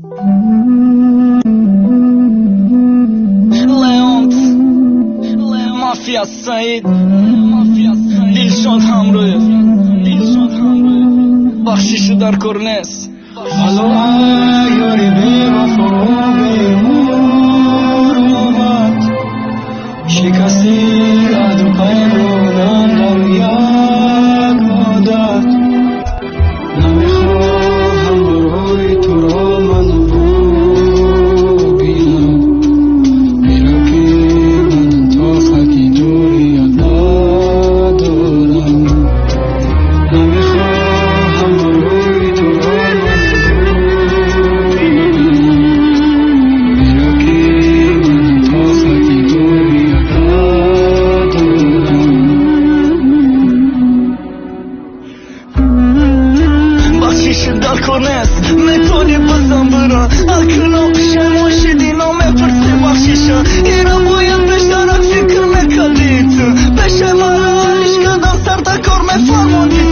Leont مافیا سعید دیلشاد همروی بخشیشو در کرنس یاری به وفا به مروت شکستی عهد و پیمانم در یک عادت نمیخواهم برای تو را من ببینم میرم که من تا خطی دوریت ندارم نمیخواهم برای تو را در کنست میتونی بزن برا اکنو شماشی دینا میپرسی بخشیشا اینا باید بشترک فکر میکردی تو بشه مرانش کدام سر تا کار میفرموندی